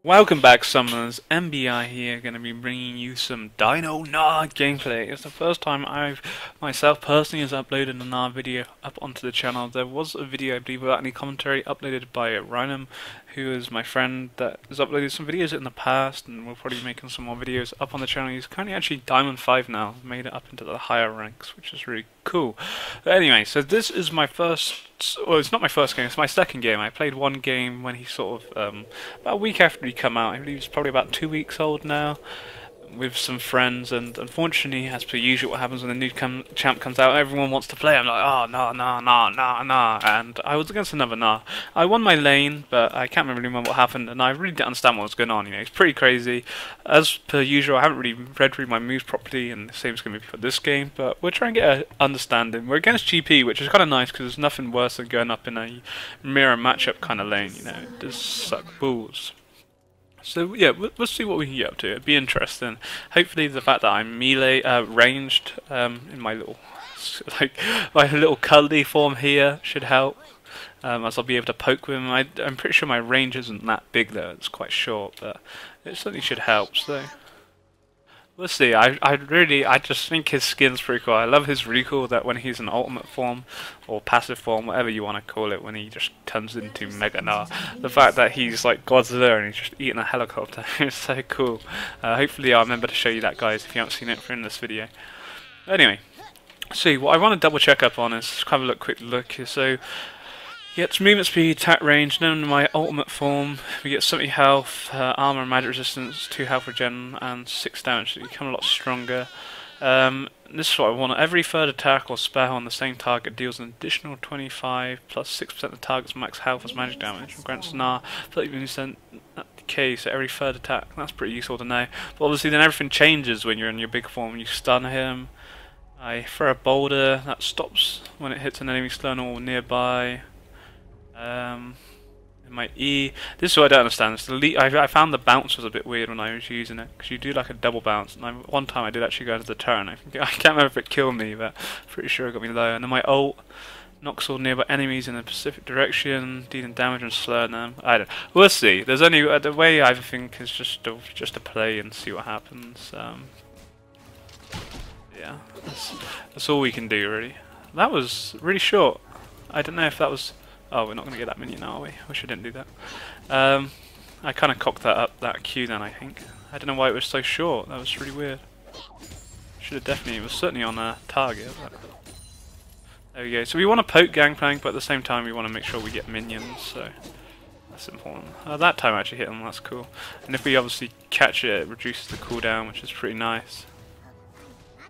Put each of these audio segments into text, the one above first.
Welcome back, Summoners. MBI here, going to be bringing you some Dino Gnar gameplay. It's the first time I've myself personally has uploaded a Gnar video up onto the channel. There was a video, I believe, without any commentary uploaded by Rhinum, who is my friend that has uploaded some videos in the past, and we'll probably be making some more videos up on the channel. He's currently actually Diamond 5 now, made it up into the higher ranks, which is really cool. But anyway, so this is my first, well, it's not my first game, it's my second game. I played one game when he sort of, about a week after he come out. I believe he's probably about 2 weeks old now, with some friends, and unfortunately, as per usual, what happens when a new champ comes out, everyone wants to play. I'm like, oh, no, and I was against another Gnar. I won my lane, but I can't really remember what happened, and I really didn't understand what was going on. You know, it's pretty crazy. As per usual, I haven't really read through my moves properly, and the same is going to be for this game, but we're trying to get an understanding. We're against GP, which is kind of nice, because there's nothing worse than going up in a mirror matchup kind of lane, you know. It does suck balls. So yeah, we'll see what we can get up to. It'd be interesting. Hopefully, the fact that I'm melee ranged in my little my little cuddly form here should help. As I'll be able to poke with him. I'm pretty sure my range isn't that big though. It's quite short, but it certainly should help. So we'll see. I just think his skin's pretty cool. I love his recall that when he's in ultimate form, or passive form, whatever you want to call it, when he just turns into Mega Gnar. The fact that he's like Godzilla and he's just eating a helicopter is so cool. Hopefully I'll remember to show you that, guys, if you haven't seen it in this video. Anyway, see, what I want to double check up on is have a quick look here. So, gets movement speed, attack range, then in my ultimate form we get 70 health, armor and magic resistance, 2 health regen, and 6 damage, so you become a lot stronger. This is what I want. Every third attack or spell on the same target deals an additional 25 plus 6% of the target's max health as magic damage. Grants Gnar 30% decay, so every third attack. That's pretty useful to know. But obviously then everything changes when you're in your big form. You stun him. I throw a boulder that stops when it hits an enemy stun or nearby. In my E, this is what I don't understand. It's I found the bounce was a bit weird when I was using it, because you do like a double bounce, and one time I did actually go into the turn. I can't remember if it killed me, but pretty sure it got me low. And then my ult knocks all nearby enemies in a specific direction, dealing damage and slowing them. I don't. We'll see. There's only the way I think is just to play and see what happens. Yeah, that's all we can do really. That was really short. I don't know if that was. Oh, we're not going to get that minion now, are we? Wish I didn't do that. I kind of cocked that up, that Q then, I think. I don't know why it was so short. That was really weird. Should have definitely, it was certainly on a target. But there we go. So we want to poke GangPlank, but at the same time we want to make sure we get minions, so that's important. That time I actually hit him, that's cool. And if we obviously catch it, it reduces the cooldown, which is pretty nice.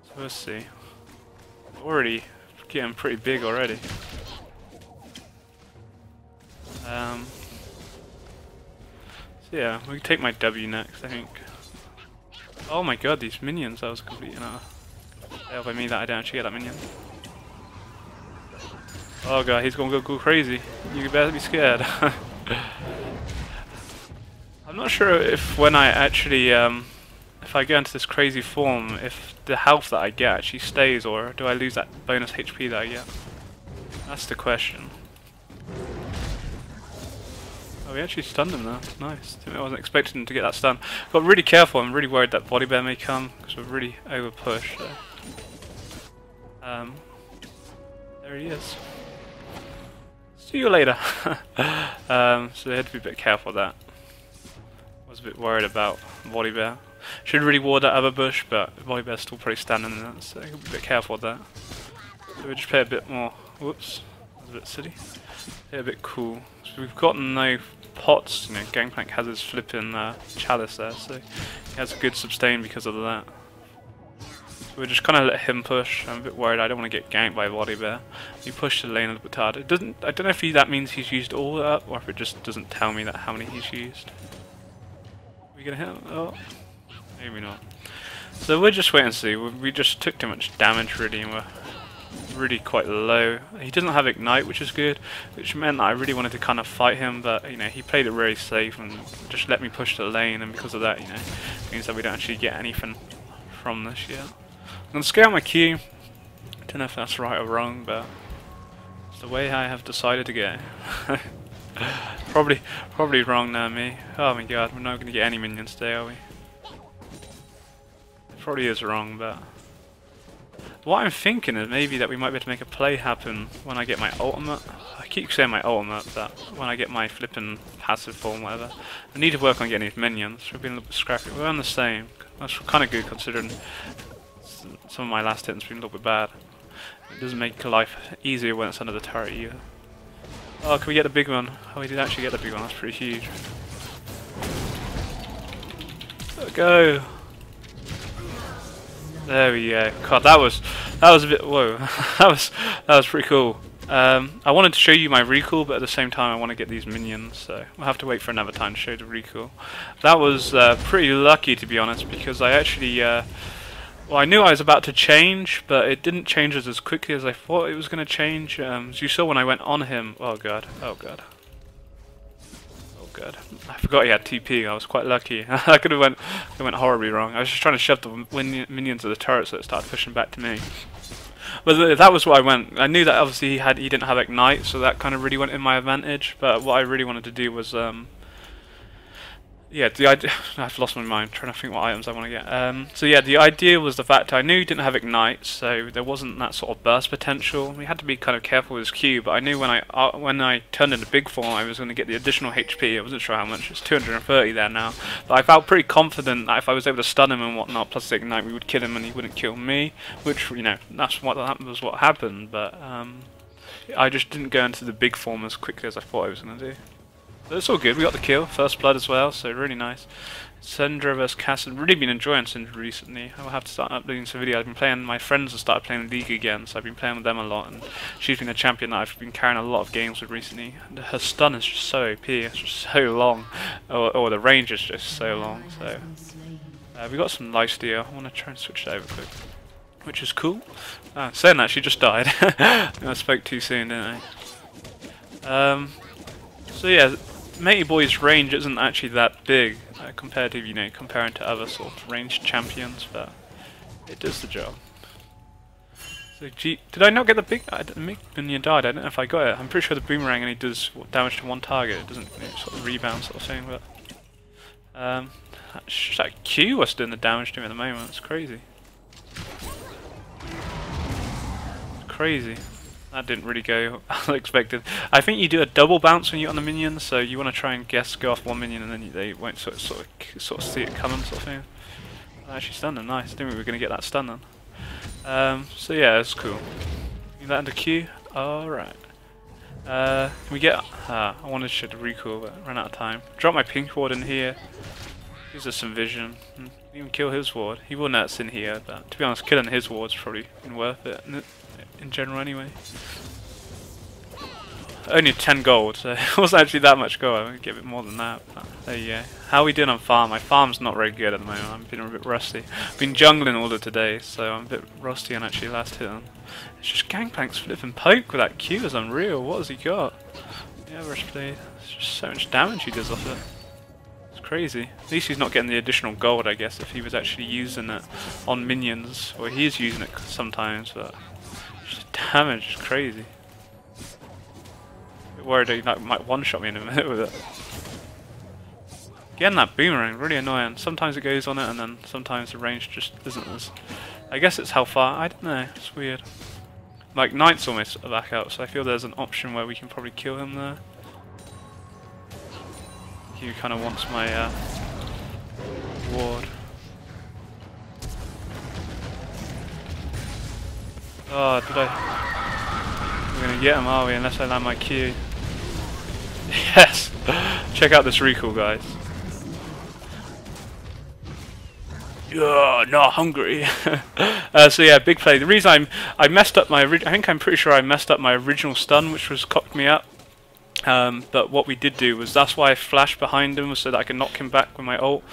So we'll see. Already getting pretty big already. So yeah, we can take my W next, I think. Oh my god, these minions, that was completely failed by me that I didn't actually get that minion. Oh god, he's gonna go crazy. You better be scared. I'm not sure if when I actually, if I go into this crazy form, if the health that I get actually stays, or do I lose that bonus HP that I get? That's the question. Oh, we actually stunned him there. Nice. I wasn't expecting to get that stun. Got really careful. I'm really worried that body bear may come, because we're really over pushed. So. There he is. See you later. So they had to be a bit careful with that. Was a bit worried about body bear. Should really ward that other bush, but body bear's still pretty standing in that, so be a bit careful with that. So we just play a bit more. Whoops, that was a bit silly. Play a bit cool. So we've got no pots. You know, GangPlank has his flipping chalice there, so he has a good sustain because of that. So we're just kind of let him push. I'm a bit worried. I don't want to get ganked by body bear. He pushed the lane a bit hard. It doesn't. I don't know if that means he's used all up, or if it just doesn't tell me that how many he's used. Are we gonna hit him? Oh, maybe not. So we'll just wait and see. We just took too much damage really, and we're really quite low. He doesn't have ignite, which is good, which meant that I really wanted to kind of fight him, but you know, he played it really safe and just let me push the lane, and because of that, you know, it means that we don't actually get anything from this yet. I'm gonna scale my Q. I don't know if that's right or wrong, but It's the way I have decided to go. Probably wrong now, me. Oh my god, we're not going to get any minions today, are we? It probably is wrong, but... What I'm thinking is maybe that we might be able to make a play happen when I get my ultimate. I keep saying my ultimate, but when I get my flipping passive form, whatever. I need to work on getting these minions. We've been a little bit scrappy. We're on the same. That's kind of good considering some of my last hits have been a little bit bad. It doesn't make life easier when it's under the turret either. Oh, can we get the big one? Oh, we did actually get the big one. That's pretty huge. Let's go. There we go. God, that was a bit. Whoa, that was pretty cool. I wanted to show you my recall, but at the same time I want to get these minions, so we'll have to wait for another time to show the recall. That was pretty lucky, to be honest, because I actually, well, I knew I was about to change, but it didn't change as quickly as I thought it was going to change. As you saw when I went on him, oh god, oh god. Oh god, I forgot he had TP. I was quite lucky. I could have went horribly wrong. I was just trying to shove the minions at the turret so it started pushing back to me. But that was what I went. I knew that obviously he didn't have Ignite, so that kind of really went in my advantage. But what I really wanted to do was yeah, the idea. I've lost my mind trying to think what items I want to get. So yeah, the idea was the fact I knew he didn't have Ignite, so there wasn't that sort of burst potential. We had to be kind of careful with his Q, but I knew when I turned into big form, I was going to get the additional HP. I wasn't sure how much. It's 230 there now, but I felt pretty confident that if I was able to stun him and whatnot, plus the Ignite, we would kill him and he wouldn't kill me. Which, you know, that was what happened. But I just didn't go into the big form as quickly as I thought I was going to do. But it's all good, we got the kill, first blood as well, so really nice. Syndra vs Cassidy, really been enjoying Syndra recently. I'll have to start uploading some videos. I've been playing, my friends have started playing League again, so I've been playing with them a lot, and she's been a champion that I've been carrying a lot of games with recently. And her stun is just so OP, it's just so long, or the range is just so long, so... we got some lifesteal. I want to try and switch that over quick, which is cool. Saying that, she just died. I spoke too soon, didn't I? So yeah, Matey Boy's range isn't actually that big compared to, you know, comparing to other sort of ranged champions, but it does the job. So did I not get the big minion died? I don't know if I got it. I'm pretty sure the boomerang only does damage to one target. It doesn't, you know, sort of rebound sort of thing. But that Q was doing the damage to him at the moment. It's crazy. It's crazy. That didn't really go as expected. I think you do a double bounce when you're on the minions, so you want to try and go off one minion and then they won't sort of see it coming, sort of thing. I actually stunned them, nice. Didn't we were going to get that stun then. So yeah, it's cool. Get that into Q. Alright. Can we get... I wanted to show the recall, but ran out of time. Drop my pink ward in here. Gives us some vision. Even kill his ward. He will nuts in here, but to be honest, killing his ward's probably been worth it. In general anyway. Only 10 gold, so it wasn't actually that much gold. I'm going to get a bit more than that. But there you go. How are we doing on farm? My farm's not very good at the moment. I'm feeling a bit rusty. I've been jungling all of today, so I'm a bit rusty on actually last hit on. It's just GangPlank's flipping poke with that Q is unreal. What has he got? Yeah, rush blade. It's just so much damage he does off it. It's crazy. At least he's not getting the additional gold, I guess, if he was actually using it on minions. Or he is using it sometimes, but... damage is crazy. A bit worried he might one-shot me in a minute with it. Getting that boomerang, really annoying. Sometimes it goes on it and then sometimes the range just isn't as... I guess it's how far, I don't know, it's weird. Like, Knight's almost back out, so I feel there's an option where we can probably kill him there. He kind of wants my ward. Oh, did I... We're gonna get him, are we? Unless I land my Q. Yes! Check out this recall, guys. Yeah, not hungry. So yeah, big play. The reason I messed up my... I think I'm pretty sure I messed up my original stun, which was cocked me up. But what we did do was, that's why I flashed behind him, so that I could knock him back with my ult.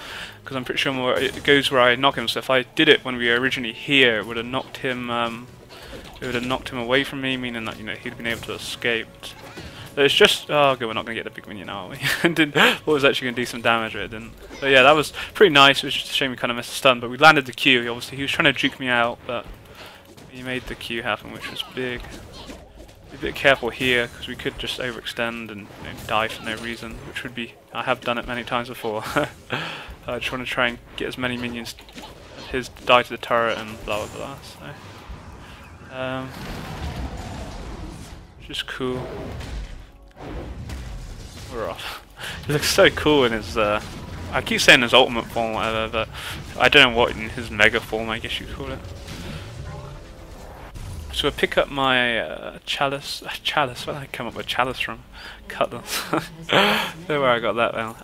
Because I'm pretty sure it goes where I knock him, so if I did it when we were originally here, it would have knocked him... it would have knocked him away from me, meaning that, you know, he'd have been able to escape. But it's just... oh, good, we're not going to get the big minion now, are we? Thought it was actually going to do some damage, but it didn't. But yeah, that was pretty nice. It was just a shame we kind of missed the stun, but we landed the Q. Obviously, he was trying to juke me out, but he made the Q happen, which was big. Be a bit careful here because we could just overextend and die for no reason, which would be, I have done it many times before. I just want to try and get as many minions of his to die to the turret and blah blah blah. So, just cool. We're off. He looks so cool in his. I keep saying his ultimate form, or whatever, but I don't know what in his mega form, I guess you could call it. So we'll pick up my chalice. Chalice? Where did I come up with chalice from? Cutlass. Don't know where I got that now.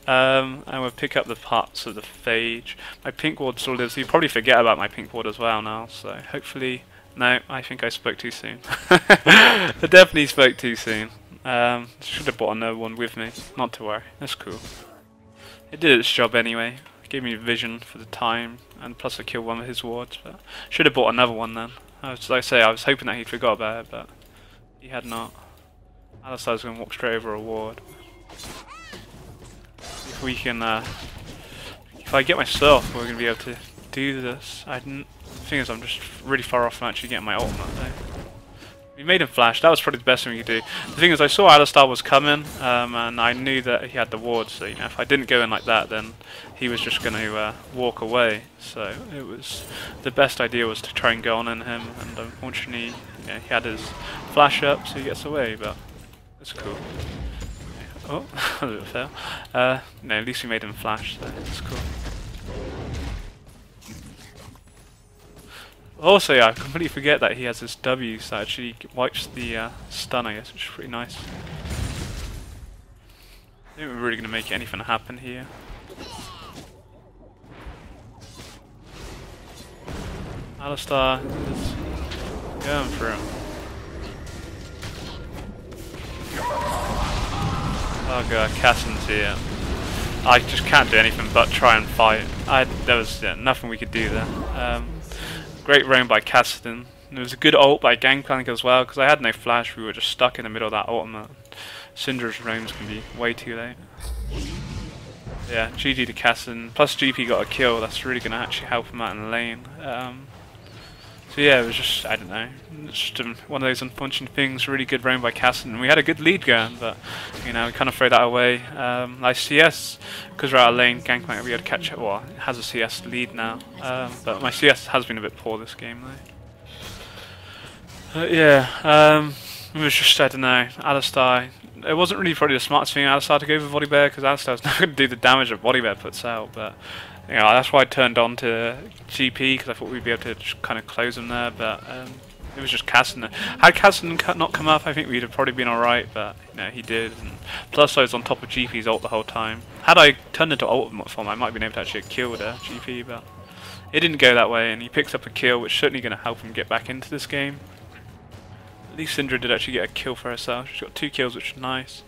And we'll pick up the parts of the phage. My pink ward still lives. You probably forget about my pink ward as well now. So hopefully, no. I think I spoke too soon. I definitely spoke too soon. Should have brought another one with me. Not to worry. That's cool. It did its job anyway. It gave me vision for the time, and plus I killed one of his wards. But should have bought another one then. Like I say, I was hoping that he forgot about it, but he had not. Alistar was going to walk straight over a ward. If we can, if I get myself, we're going to be able to do this. The thing is, I'm just really far off from actually getting my ultimate though. We made him flash. That was probably the best thing we could do. The thing is, I saw Alistar was coming, and I knew that he had the ward. So if I didn't go in like that, then he was just going to walk away. So it was the best idea was to try and go on in him. And unfortunately, he had his flash up, so he gets away. But it's cool. Oh, a little fail. No, at least we made him flash. So it's cool. Also, yeah, I completely forget that he has this W, so that actually wipes the stun, I guess, which is pretty nice. I think we're really going to make anything happen here. Alistar is going for him. Oh god, Cassin's here. I just can't do anything but try and fight. There was nothing we could do there. Great roam by Cassidon. There was a good ult by GangPlank as well, because I had no flash, we were just stuck in the middle of that ultimate. Syndra's roams can be way too late. Yeah, GG to Cassidon. Plus GP got a kill, that's really going to actually help him out in the lane. So yeah, it was just, I don't know, just one of those unfortunate things. Really good roam by Cassidon. We had a good lead going, but we kind of throw that away. Like CS, because we're out of lane, GangPlank will be able to catch it. Well, it has a CS lead now, but my CS has been a bit poor this game though. Yeah, it was just, I don't know, Alistar. It wasn't really probably the smartest thing Alistar to go for Volibear, because Alistar's not going to do the damage that Volibear puts out, but that's why I turned on to GP, because I thought we'd be able to just kind of close him there, but it was just Cassidon. Had Cassidon not come up, I think we'd have probably been alright, but he did. And plus I was on top of GP's ult the whole time. Had I turned into ultimate form, I might have been able to actually kill GP, but it didn't go that way, and he picks up a kill, which is certainly going to help him get back into this game. At least Syndra did actually get a kill for herself. She's got 2 kills, which is nice.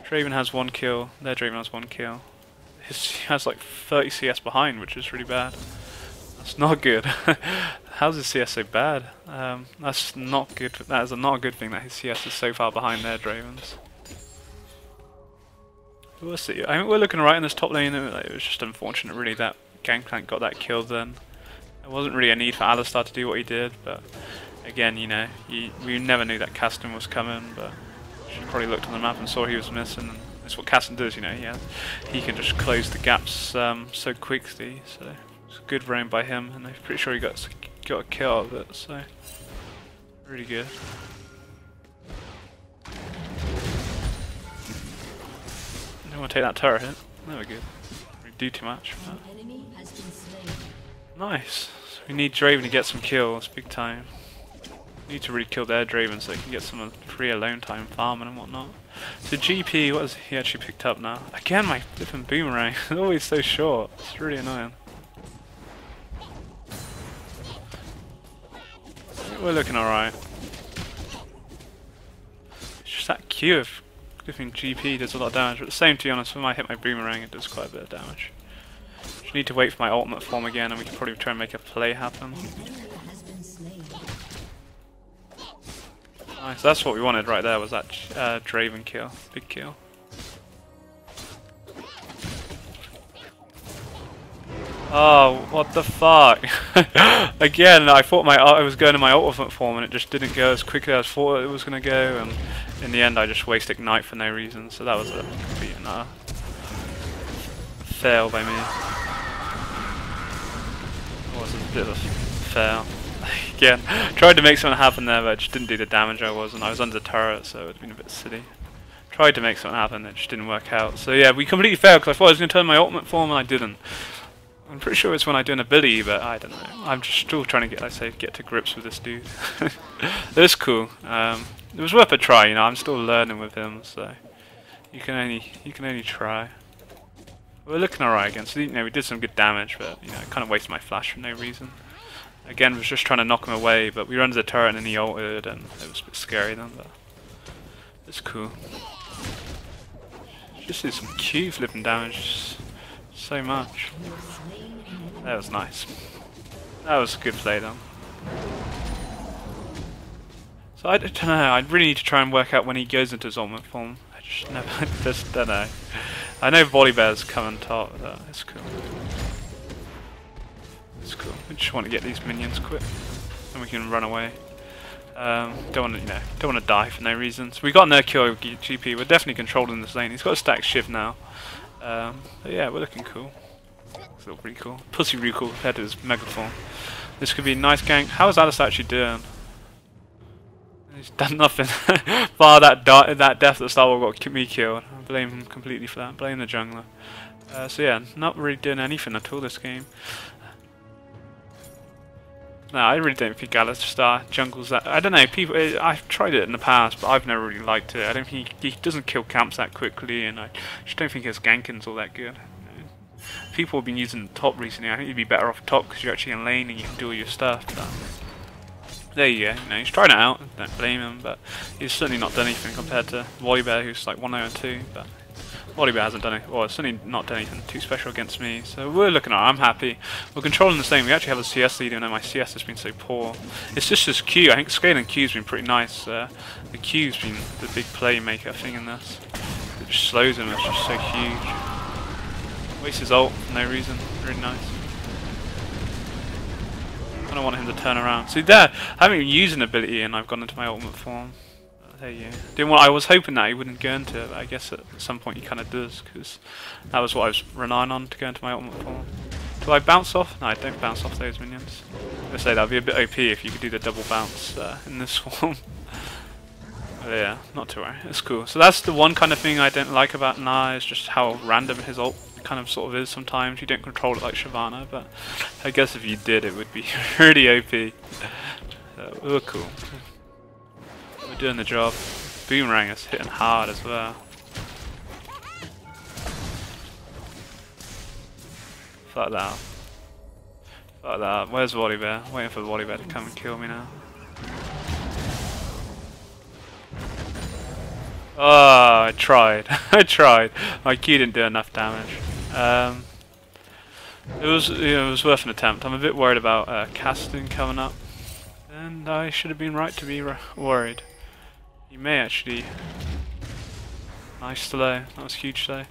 Draven has 1 kill. Their Draven has 1 kill. He has like 30 CS behind, which is really bad. That's not good. How's his CS so bad? That's not good. That is not a good thing that his CS is so far behind their Dravens. We'll see. I think we're looking right in this top lane. It was just unfortunate, really, that GangPlank got that kill then. There wasn't really a need for Alistar to do what he did, but again, we never knew that Caston was coming, but she probably looked on the map and saw he was missing. And that's what Caston does, he can just close the gaps so quickly. So it's a good roam by him, and I'm pretty sure he got a kill out of it. So really good. Don't want to take that turret hit. There we go. We do too much. Nice. So we need Draven to get some kills, big time. We need to really kill their Draven so they can get some free alone time farming and whatnot. So GP, what has he actually picked up now? Again, my flipping boomerang. It's always so short. It's really annoying. We're looking alright. It's just that Q of flipping GP does a lot of damage, but the same, to be honest, when I hit my boomerang it does quite a bit of damage. Just need to wait for my ultimate form again and we can probably try and make a play happen. Nice, that's what we wanted right there, was that Draven kill. Big kill. Oh, what the fuck? Again, I thought I was going to my ultimate form and it just didn't go as quickly as I thought it was going to go, and in the end I just wasted Ignite for no reason, so that was a complete fail by me. It was a bit of a fail. Again, tried to make something happen there, but I just didn't do the damage I was, and I was under the turret, so it would have been a bit silly. Tried to make something happen, it just didn't work out. So yeah, we completely failed because I thought I was going to turn my ultimate form and I didn't. I'm pretty sure it's when I do an ability, but I don't know. I'm just still trying to get to grips with this dude. It was cool. It was worth a try, you know. I'm still learning with him, so you can only try. We're looking alright again. So you know, we did some good damage, but you know, I kind of wasted my flash for no reason. Again, was just trying to knock him away, but we ran to the turret and then he ulted, and it was a bit scary then, but it's cool. Just did some Q flipping damage. So much. That was nice. That was a good play done. So I don't know, I really need to try and work out when he goes into his ultimate form. I just never, just don't know. I know Volibear's coming top, but it's cool. It's cool. I just want to get these minions quick, and we can run away. Don't want to, don't want to die for no reason. So we got no kill with GP. We're definitely controlling this lane. He's got a stack shift now. But yeah, we're looking cool. It's still pretty cool. Pussy really cool compared to his mega form. This could be a nice gank. How is Alice actually doing? He's done nothing. Bar that death that Star Wars got me killed. I blame him completely for that. Blame the jungler. So yeah, not really doing anything at all this game. No, I really don't think Alistar jungles that. I don't know. People, I've tried it in the past, but I've never really liked it. I don't think he doesn't kill camps that quickly, and I just don't think his ganking's all that good. People have been using top recently. I think you'd be better off top because you're actually in lane and you can do all your stuff. But there you go. You know, he's trying it out. Don't blame him, but he's certainly not done anything compared to Volibear, who's like 1-0-2. But Volibear hasn't done it. Well, it's certainly not done anything too special against me. So we're looking at. I'm happy. We're controlling the lane. We actually have a CS leader, and my CS has been so poor. It's just this Q. I think scaling Q's been pretty nice. The Q's been the big playmaker thing in this. It just slows him. It's just so huge. Wastes his ult for no reason. Really nice. I don't want him to turn around. See there, I haven't even used an ability and I've gone into my ultimate form. There you go. I was hoping that he wouldn't go into it, but I guess at some point he kind of does, because that was what I was relying on to go into my ultimate form. Do I bounce off? No, I don't bounce off those minions. I say that would be a bit OP if you could do the double bounce in this form. But yeah, not to worry. It's cool. So that's the one kind of thing I don't like about Gnar, is just how random his ult kind of sort of is sometimes. You don't control it like Shyvana, but I guess if you did it would be really OP. We're cool. We're doing the job. Boomerang is hitting hard as well. Fuck that. Fuck that. Where's Volibear? Waiting for Volibear to come and kill me now. Oh, I tried. I tried. My Q didn't do enough damage. It was worth an attempt. I'm a bit worried about casting coming up, and I should have been right to be worried. He may actually. Nice slow. That was huge slow. Has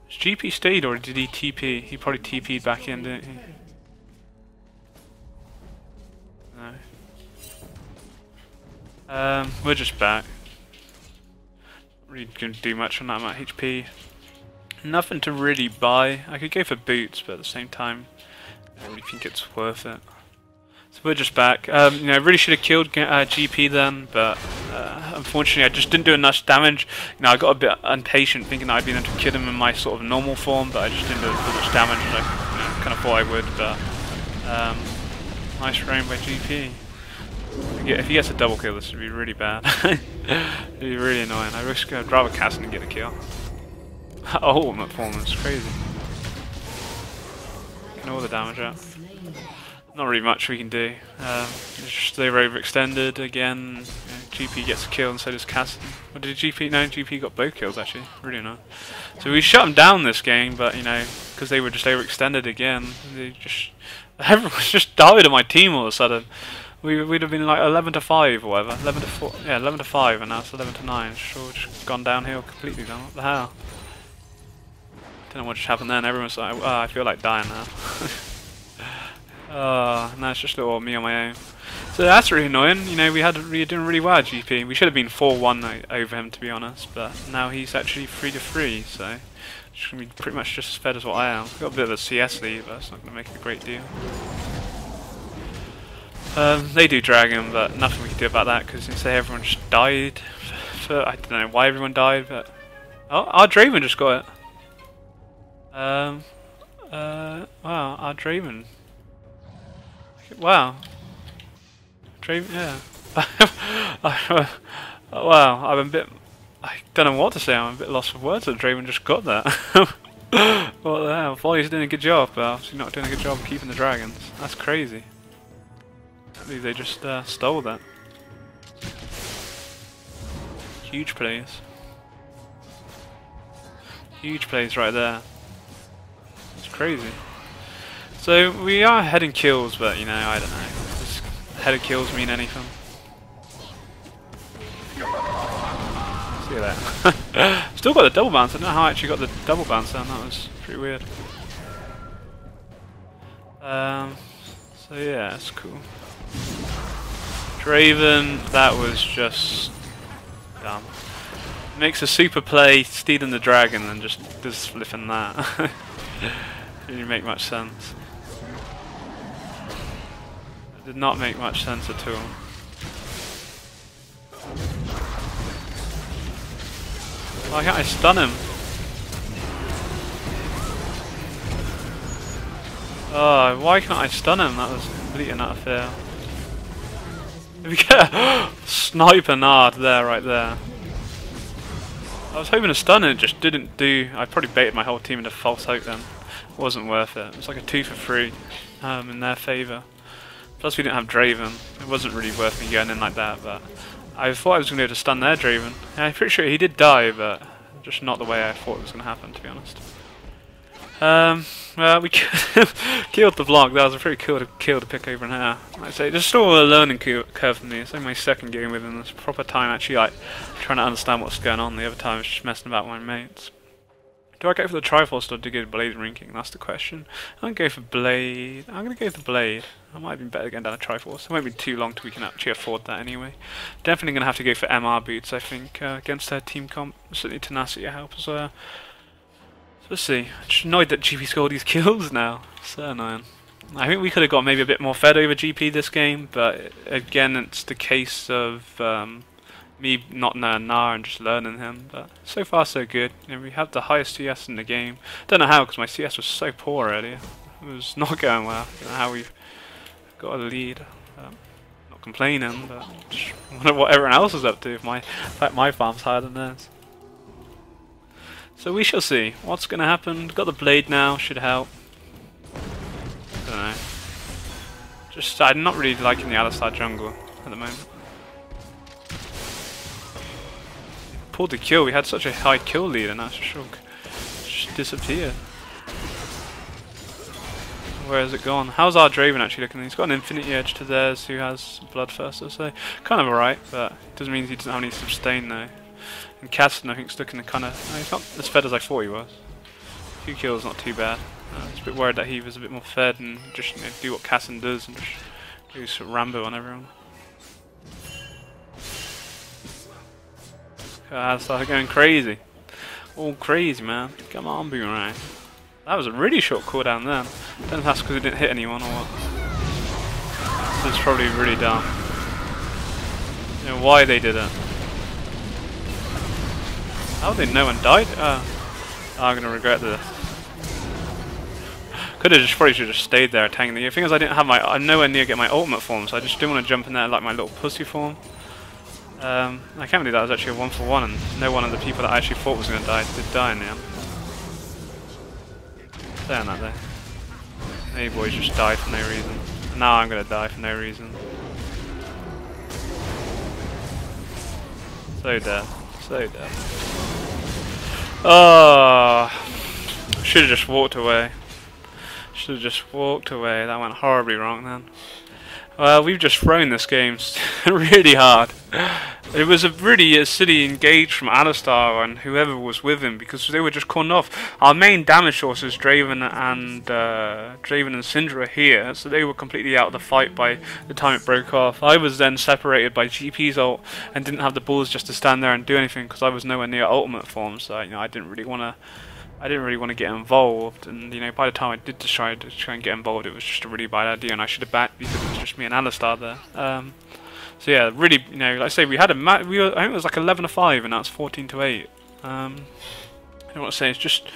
GP stayed or did he TP? He probably TP'd back in, didn't he? No. We're just back. Really gonna do much on that amount of HP. Nothing to really buy. I could go for boots, but at the same time, I don't really think it's worth it. So we're just back. I really should have killed GP then, but unfortunately I just didn't do enough damage. I got a bit impatient thinking that I'd been able to kill him in my sort of normal form, but I just didn't do as much damage as I kind of thought I would. But nice roam by GP. If he gets a double kill, this would be really bad. It'd be really annoying. I'd rather cast and get a kill. Ultimate form is crazy. Getting all the damage out. Not really much we can do. They're overextended again. GP gets a kill and so does Cassidy. What did GP? No, GP got both kills actually. Really nice. So we shut them down this game, but because they were just overextended again, everyone just died on my team all of a sudden. We'd have been like 11-5 or whatever, 11-4, yeah, 11-5, and now it's 11-9. It's all just gone downhill completely. Then what the hell? Don't know what just happened then. Everyone's like, oh, I feel like dying now. Oh, now it's just little me on my own. So that's really annoying. You know, we were doing really well at GP. We should have been 4-1 over him, to be honest. But now he's actually 3-3, so it's gonna be pretty much just as fed as what I am. Got a bit of a CS lead, but it's not gonna make it a great deal. They do dragon, but nothing we can do about that because they say everyone just died. I don't know why everyone died, but oh, our Draven just got it. Wow, our Draven. Wow. Draven, yeah. Wow, I'm a bit. I don't know what to say. I'm a bit lost for words that Draven just got that. What the hell? Volley's doing a good job, but obviously not doing a good job keeping the dragons. That's crazy. I believe they just stole that. Huge plays. Huge plays right there. It's crazy. So we are heading kills, but you know, I don't know. Does headed kills mean anything? See you there. Still got the double bounce. I don't know how I actually got the double bounce down. That was pretty weird. So yeah, it's cool. Draven, that was just dumb. Makes a super play, stealing the dragon, and just flipping that. Didn't make much sense. It did not make much sense at all. Why can't I stun him? Oh, why can't I stun him? That was complete and utter fail. If we get a sniper nard there, right there. I was hoping to stun it, just didn't do. I probably baited my whole team into false hope then. It wasn't worth it. It was like a 2 for 3 in their favour. Plus we didn't have Draven. It wasn't really worth me going in like that, but I thought I was going to be able to stun their Draven. Yeah, I'm pretty sure he did die, but just not the way I thought it was going to happen, to be honest. Well, we killed the vlog. That was a pretty cool kill to pick over in here. I'd say it's still a learning curve for me. It's only my second game with him. It's proper time actually like trying to understand what's going on. The other time I was just messing about with my mates. Do I go for the Triforce or do I go for Blade ranking? That's the question. I'm going to go for Blade. I'm going to go for Blade. I might have been better going down a Triforce. It won't be too long till we can actually afford that anyway. Definitely going to have to go for MR boots, I think, against their team comp. Certainly Tenacity help as well. So let's see. I'm just annoyed that GP scored these kills now. So annoying. I think we could have got maybe a bit more fed over GP this game, but again, it's the case of me not knowing Gnar and just learning him. But so far so good. You know, we have the highest CS in the game. Don't know how, because my CS was so poor earlier. It was not going well. Don't know how we've got a lead. Not complaining, but just wonder what everyone else is up to. If my farm's higher than theirs. So we shall see what's going to happen. Got the blade now, should help. I don't know. Just I'm not really liking the Alistar jungle at the moment. Pulled the kill. We had such a high kill lead, and that's just disappeared. Where has it gone? How's our Draven actually looking? He's got an Infinity Edge to theirs, who has Bloodthirster, so kind of alright, but it doesn't mean he doesn't have any sustain though. And Caston, I think, is looking kind of. He's not as fed as I thought he was. A few kills, not too bad. I was a bit worried that he was a bit more fed and just do what Caston does and just do some Rambo on everyone. I started going crazy. All crazy, man. Come on, Boomerang. That was a really short cooldown then. Don't know if that's because it didn't hit anyone or what. This is probably really dumb. You know why they did it. How did no one died? I'm gonna regret this. Could have probably should have stayed there tanking the. The thing is, I didn't have I'm nowhere near get my ultimate form, so I just didn't want to jump in there like my little pussy form. I can't believe that was actually a 1-for-1, and no one of the people that I actually thought was gonna die did die in the end. Saying that though. Hey boys just died for no reason. And now I'm gonna die for no reason. So dead. So dead. Oh, should have just walked away. Should have just walked away. That went horribly wrong then. Well, we've just thrown this game really hard. It was a really silly engage from Alistar and whoever was with him because they were just cornered off. Our main damage sources, Draven and Syndra, are here, so they were completely out of the fight by the time it broke off. I was then separated by GP's ult and didn't have the balls just to stand there and do anything because I was nowhere near ultimate form. So I didn't really want to get involved, and by the time I did try and get involved, it was just a really bad idea, and I should have backed because it was just me and Alistar there. So yeah, really, like I say, we had I think it was like 11-5, and now it's 14-8. I don't want to say, it's just,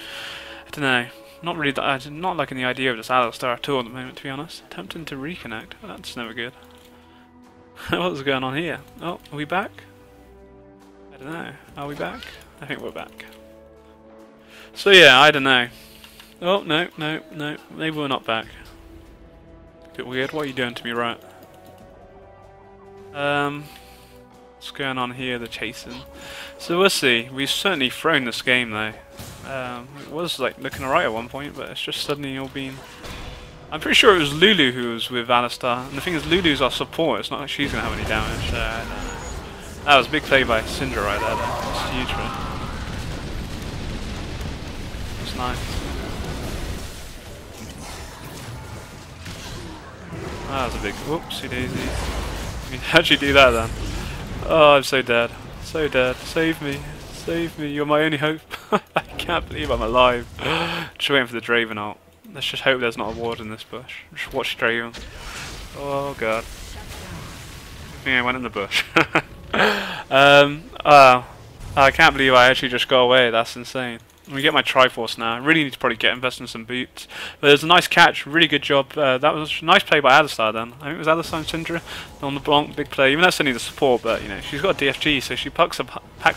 I don't know, not really. I'm not liking the idea of this Alistar at all at the moment, to be honest. Tempting to reconnect, that's never good. What's going on here? Oh, are we back? I don't know. Are we back? I think we're back. So yeah, I don't know. Oh, no, maybe we're not back. Bit weird, what are you doing to me, right? What's going on here, the chasing? So we'll see. We've certainly thrown this game though. It was like looking alright at one point, but it's just suddenly all been... I'm pretty sure it was Lulu who was with Alistar, and the thing is Lulu's our support, it's not like she's going to have any damage, so I don't know. That was a big play by Syndra right there though. It's huge for him. Nice. That was a big whoopsie daisy. How'd you do that then? Oh, I'm so dead. So dead. Save me. Save me. You're my only hope. I can't believe I'm alive. Just waiting for the Draven ult. Let's just hope there's not a ward in this bush. Just watch Draven. Oh god. I think I went in the bush. I can't believe I actually just got away. That's insane. We get my Triforce now. I really need to probably get invested in some boots. But there's a nice catch, really good job. That was a nice play by Alistar then. I think it was Alistar and Syndra on the Blanc, big play. Even though it's only the support, but she's got a DFG, so she packs a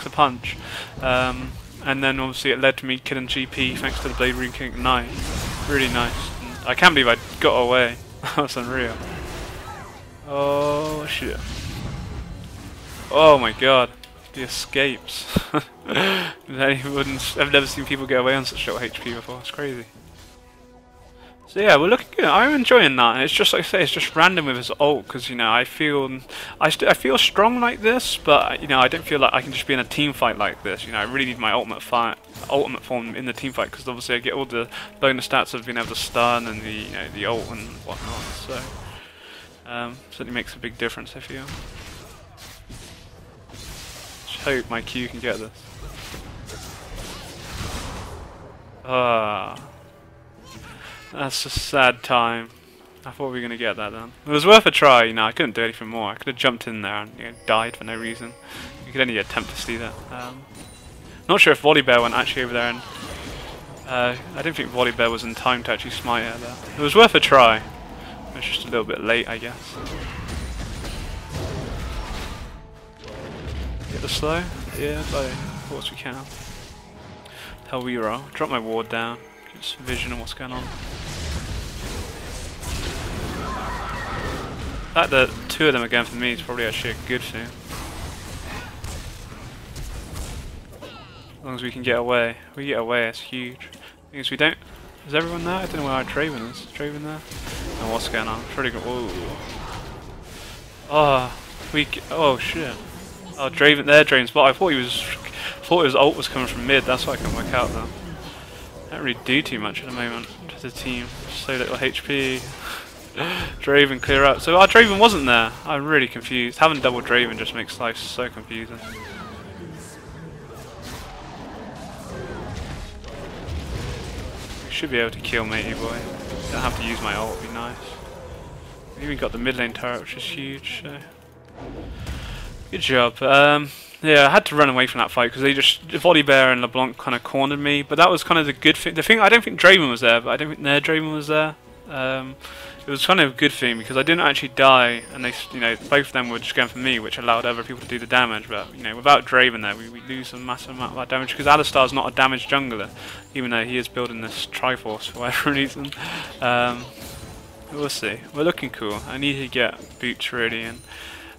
punch. And then obviously it led to me killing GP thanks to the Blade Rune King Gnar. Really nice. And I can't believe I got away. That's unreal. Oh shit. Oh my god. The escapes. I've never seen people get away on such short HP before. It's crazy. So yeah, we're looking good. I'm enjoying that. It's just like I say, it's just random with his ult because I feel strong like this, but I don't feel like I can just be in a team fight like this. I really need my ultimate form in the team fight because obviously I get all the bonus stats of being able to stun and the ult and whatnot. So certainly makes a big difference, I feel. Hope my Q can get this. That's a sad time. I thought we were going to get that then. It was worth a try, I couldn't do anything more. I could have jumped in there and died for no reason. You could only attempt to see that. Not sure if Volibear went actually over there, and I don't think Volibear was in time to actually smite her there. It was worth a try. It was just a little bit late, I guess. Get the slow? Yeah, of course we can. Hell we roll. Drop my ward down. Get some vision on what's going on. The fact that two of them are going for me is probably actually a good thing. As long as we can get away. If we get away, it's huge. The thing is we don't... Is everyone there? I don't know where our Draven is. Is Draven there? And what's going on? Pretty good. Whoa. Oh shit. Oh, Draven, there, Draven's spot. I thought his ult was coming from mid. That's why I couldn't work out though. Don't really do too much at the moment to the team. So little HP. Draven clear out. So our Draven wasn't there. I'm really confused. Having double Draven just makes life so confusing. We should be able to kill Matey Boy. Don't have to use my ult. Would be nice. We even got the mid lane turret, which is huge. So. Good job. Yeah, I had to run away from that fight because Volibear and LeBlanc kind of cornered me. But that was kind of the good thing. I don't think Draven was there, but I don't think their Draven was there. It was kind of a good thing because I didn't actually die, and they, both of them were just going for me, which allowed other people to do the damage. But without Draven there, we lose a massive amount of our damage because Alistar's not a damage jungler, even though he is building this Triforce for whatever reason. We'll see. We're looking cool. I need to get boots ready, and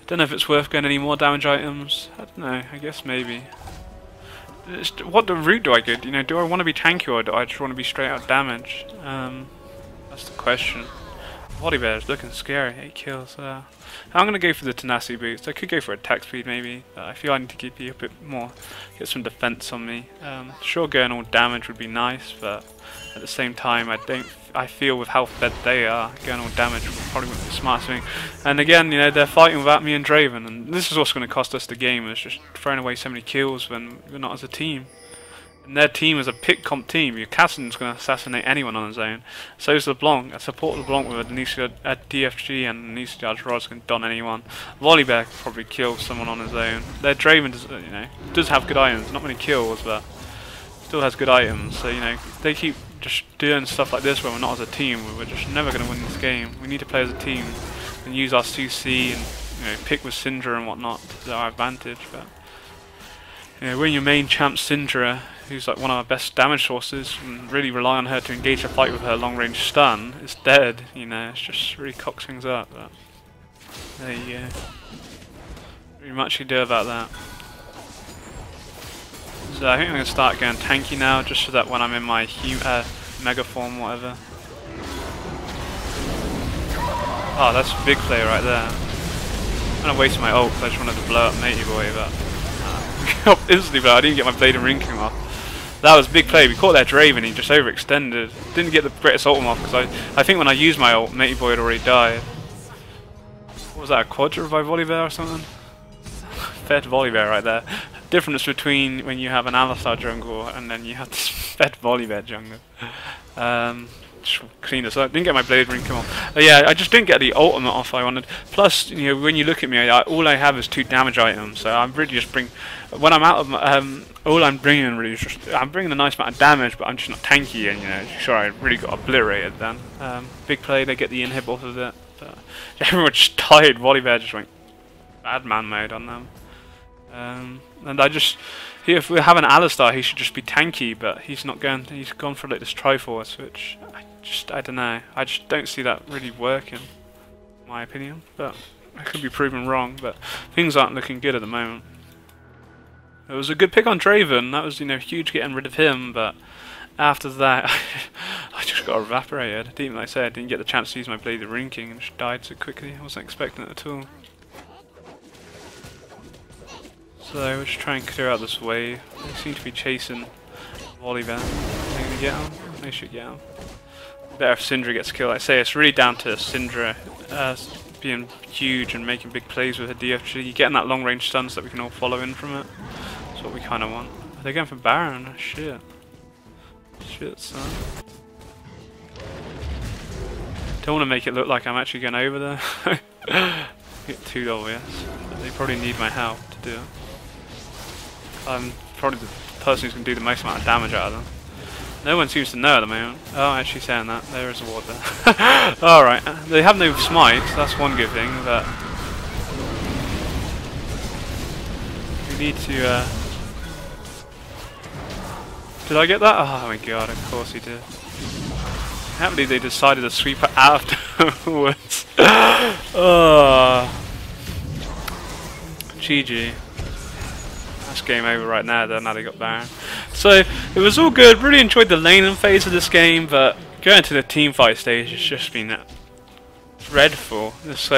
I don't know if it's worth getting any more damage items. I don't know. I guess maybe. What route do I go? Do I want to be tanky or do I just want to be straight out damage? That's the question. Volibear's looking scary, 8 kills. I'm going to go for the tenacity boost. I could go for attack speed maybe, but I feel I need to keep you a bit more, get some defense on me. Sure, going all damage would be nice, but at the same time I feel with how fed they are, going all damage probably wouldn't be the smartest thing. And again, you know, they're fighting without me and Draven, and this is what's going to cost us the game, is just throwing away so many kills when we're not as a team. And their team is a pick comp team. Your Cassin's going to assassinate anyone on his own. So is LeBlanc. I support LeBlanc with a DFG and Anesthesia Rods can don anyone. Volibear can probably kill someone on his own. Their Draven does, you know, does have good items. Not many kills, but still has good items. So, you know, if they keep just doing stuff like this when we're not as a team, we're just never going to win this game. We need to play as a team and use our CC and, you know, pick with Syndra and whatnot to our advantage. But, you know, when your main champ Syndra, who's like one of our best damage sources, and really rely on her to engage a fight with her long range stun, is dead, you know, it's just really cocks things up. But there you go. Not much you do about that. So I think I'm going to start going tanky now, just so that when I'm in my mega form, whatever. Oh, that's a big play right there. I'm going to waste my ult because I just wanted to blow up Matey Boy, but instantly, but I didn't get my blade and ring king off. That was a big play. We caught that Draven, he just overextended. Didn't get the greatest ult off because I think when I used my ult, Matey Boy had already died. What was that, a quadra by Volibear or something? Fed Volibear right there. Difference between when you have an Alistar jungle and then you have this fed Volibear jungle. Just clean this up. Didn't get my blade ring come off. Yeah, I just didn't get the ultimate off I wanted. Plus, you know, when you look at me, all I have is 2 damage items. So I'm really just when I'm out of all I'm bringing really is just I'm bringing a nice amount of damage, but I'm just not tanky. And you know, sure, I really got obliterated then. Big play. They get the inhib off of it. But everyone just died. Volibear just went bad man mode on them. And if we have an Alistar, he should just be tanky, but he's not going. He's gone for like this Triforce, which I don't know. I just don't see that really working, in my opinion. But I could be proven wrong. But things aren't looking good at the moment. It was a good pick on Draven. That was, you know, huge getting rid of him. But after that, I just got evaporated. Even like I said, I didn't get the chance to use my blade of Ring King and just died so quickly. I wasn't expecting it at all. So we'll just try and clear out this wave. They seem to be chasing Volibear. Are they going to get him? They should get him. Better if Syndra gets killed. Like I say, it's really down to Syndra being huge and making big plays with her DFG. Getting that long range stun so that we can all follow in from it. That's what we kind of want. Are they going for Baron? Shit. Shit, son. Don't want to make it look like I'm actually going over there. Get 2 WS. But they probably need my help to do it. I'm probably the person who's going to do the most amount of damage out of them. No one seems to know at the moment. Oh, actually saying that. There is a ward there. Alright. They have no smite, so that's one good thing, but we need to Did I get that? Oh my god, of course he did. I can't believe they decided to sweep it afterwards. Oh. GG. Game over right now, now they got Baron. So it was all good. Really enjoyed the laning phase of this game, but going to the team fight stage has just been dreadful. This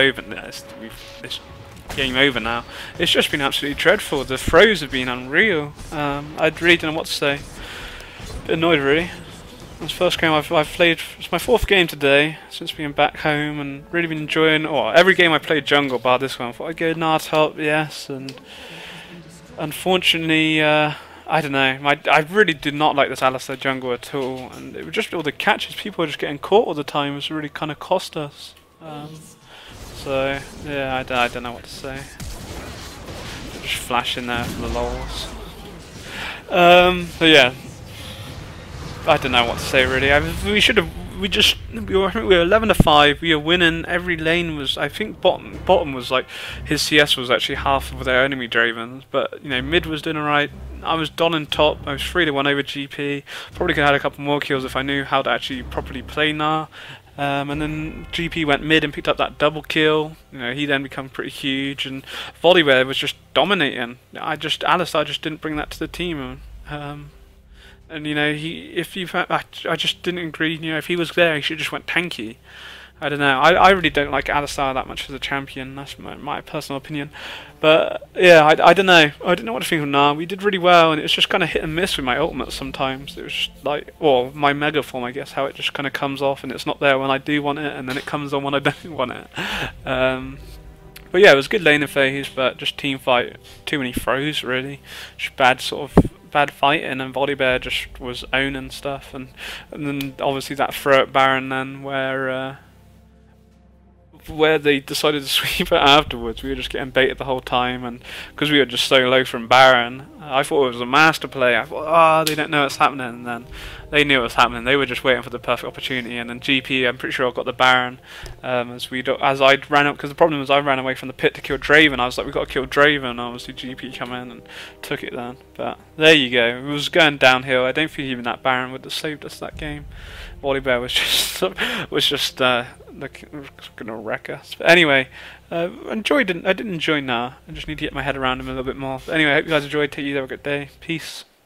game over now. It's just been absolutely dreadful. The throws have been unreal. I really don't know what to say. Bit annoyed really. This first game I've played. It's my 4th game today since being back home, and really been enjoying. Oh, every game I played jungle, bar this one. I thought I'd go Gnar top, yes, and unfortunately, I don't know. I really did not like this Alistar jungle at all, and it was just all the catches. People were just getting caught all the time. It was really kind of cost us. So yeah, I don't know what to say. Just flash in there for the lols. But yeah, I don't know what to say really. We were 11 to 5. We were winning. Every lane was, I think, bottom was like his CS was actually half of their enemy Dravens, but you know, mid was doing alright. I was donning top. I was 3 to 1 over GP. Probably could have had a couple more kills if I knew how to actually properly play Gnar. And then GP went mid and picked up that double kill. You know, he then became pretty huge, and Volibear was just dominating. Alistar just didn't bring that to the team. And you know, I just didn't agree. You know, if he was there, he should just went tanky. I don't know. I really don't like Alistar that much as a champion. That's my personal opinion. But yeah, I don't know. I don't know what to think of Gnar. We did really well, and it was just kind of hit and miss with my ultimate sometimes. It was just like, well, my mega form, I guess, how it just kind of comes off, and it's not there when I do want it, and then it comes on when I don't want it. But yeah, it was a good laning phase, but just team fight, too many throws really. Just bad fighting, and Volibear just was owning stuff, and then obviously that throw at Baron then where they decided to sweep it afterwards. We were just getting baited the whole time, and because we were just so low from Baron, I thought it was a master play. I thought, they don't know what's happening, and then they knew what was happening. They were just waiting for the perfect opportunity, and then GP, I'm pretty sure I got the Baron as I ran up, because the problem was I ran away from the pit to kill Draven. I was like, we got to kill Draven. Obviously GP come in and took it then. But there you go. It was going downhill. I don't think even that Baron would have saved us that game. Volibear was just gonna wreck us. But anyway, I did enjoy Gnar. I just need to get my head around him a little bit more. But anyway, I hope you guys enjoyed. Take you have a good day. Peace.